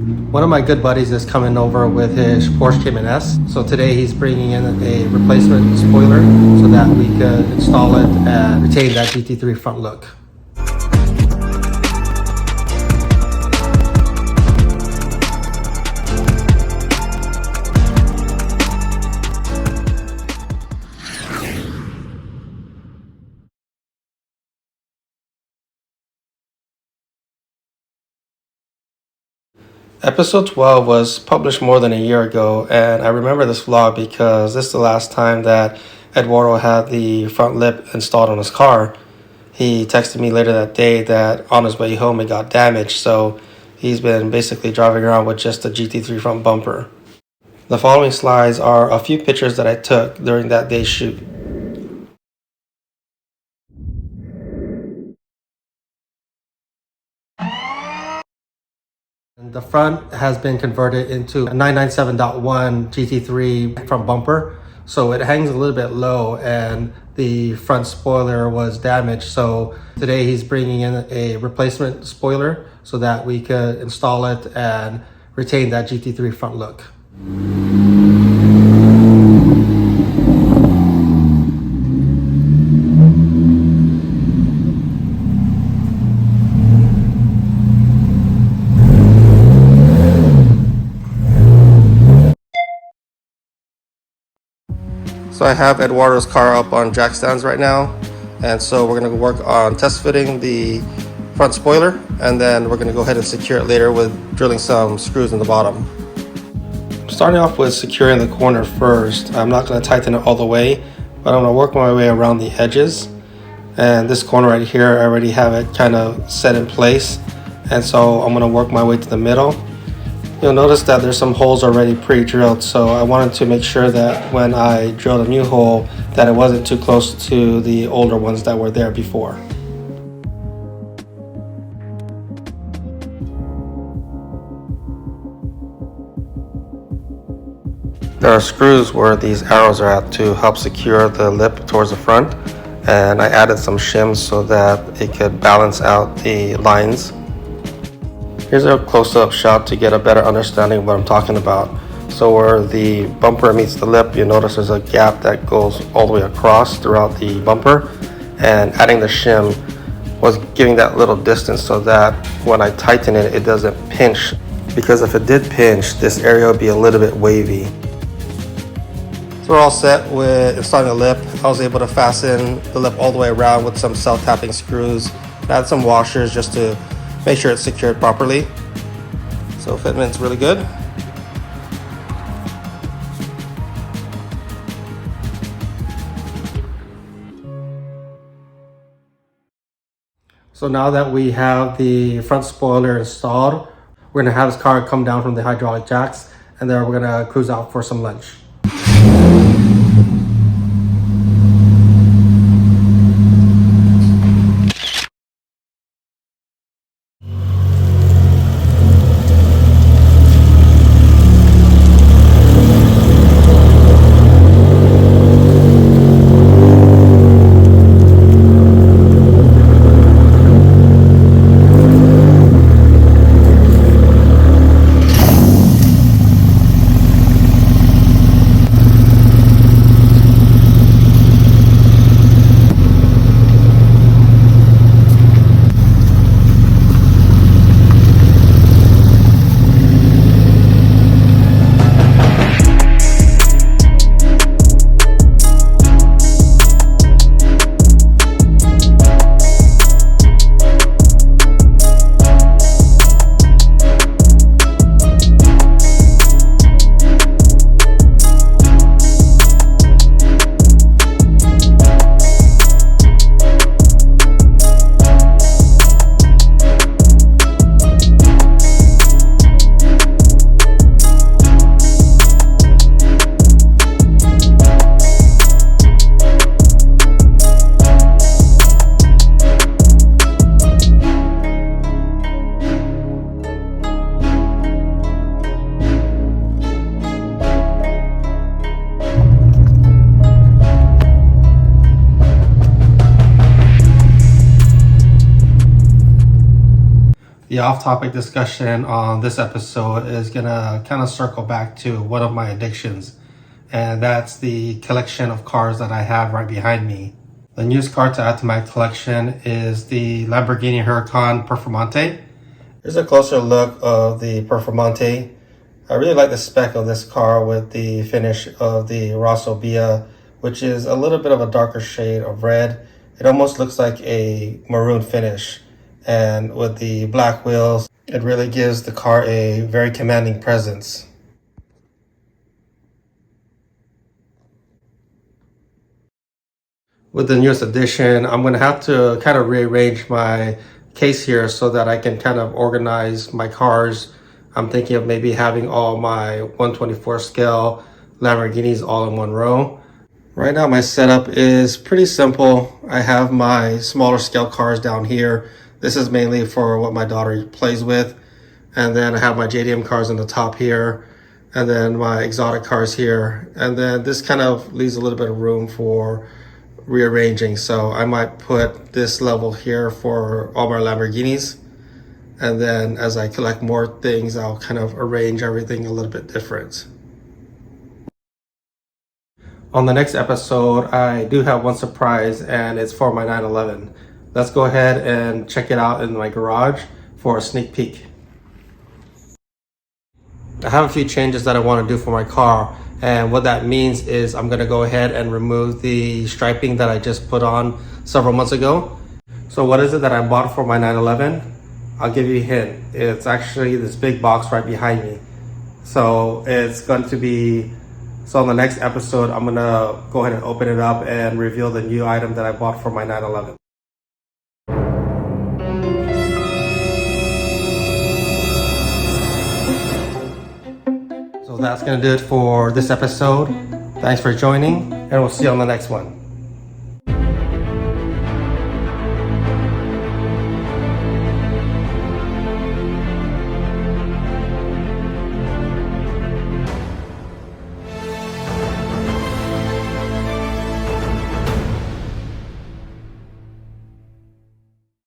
One of my good buddies is coming over with his Porsche Cayman S. So today he's bringing in a replacement spoiler so that we could install it and retain that GT3 front look. Episode 12 was published more than a year ago, and I remember this vlog because this is the last time that Eduardo had the front lip installed on his car. He texted me later that day that on his way home it got damaged, so he's been basically driving around with just the GT3 front bumper. The following slides are a few pictures that I took during that day's shoot. The front has been converted into a 997.1 GT3 front bumper, so it hangs a little bit low and the front spoiler was damaged. So today he's bringing in a replacement spoiler so that we could install it and retain that GT3 front look. So I have Eduardo's car up on jack stands right now, and so we're going to work on test fitting the front spoiler, and then we're going to go ahead and secure it later with drilling some screws in the bottom. Starting off with securing the corner first. I'm not going to tighten it all the way, but I'm going to work my way around the edges. And this corner right here, I already have it kind of set in place, and so I'm going to work my way to the middle. You'll notice that there's some holes already pre-drilled, so I wanted to make sure that when I drilled a new hole that it wasn't too close to the older ones that were there before. There are screws where these arrows are at to help secure the lip towards the front, and I added some shims so that it could balance out the lines. Here's a close-up shot to get a better understanding of what I'm talking about. So where the bumper meets the lip, you notice there's a gap that goes all the way across throughout the bumper, and adding the shim was giving that little distance so that when I tighten it, it doesn't pinch, because if it did pinch, this area would be a little bit wavy. So we're all set with installing the lip. I was able to fasten the lip all the way around with some self-tapping screws. I add some washers just to make sure it's secured properly. So fitment's really good. So now that we have the front spoiler installed, we're gonna have this car come down from the hydraulic jacks, and then we're gonna cruise out for some lunch. The off-topic discussion on this episode is gonna kind of circle back to one of my addictions, and that's the collection of cars that I have right behind me. The newest car to add to my collection is the Lamborghini Huracan Performante. Here's a closer look of the Performante. I really like the spec of this car with the finish of the Rosso Via, which is a little bit of a darker shade of red. It almost looks like a maroon finish. And with the black wheels, it really gives the car a very commanding presence. With the newest addition, I'm going to have to kind of rearrange my case here so that I can kind of organize my cars. I'm thinking of maybe having all my 124 scale Lamborghinis all in one row. Right now my setup is pretty simple. I have my smaller scale cars down here. This is mainly for what my daughter plays with. And then I have my JDM cars on the top here. And then my exotic cars here. And then this kind of leaves a little bit of room for rearranging. So I might put this level here for all my Lamborghinis. And then as I collect more things, I'll kind of arrange everything a little bit different. On the next episode, I do have one surprise, and it's for my 911. Let's go ahead and check it out in my garage for a sneak peek. I have a few changes that I want to do for my car, and what that means is I'm going to go ahead and remove the striping that I just put on several months ago. So what is it that I bought for my 911? I'll give you a hint. It's actually this big box right behind me. So it's going to be, so on the next episode, I'm going to go ahead and open it up and reveal the new item that I bought for my 911. So that's going to do it for this episode. Thanks for joining, and we'll see you on the next one.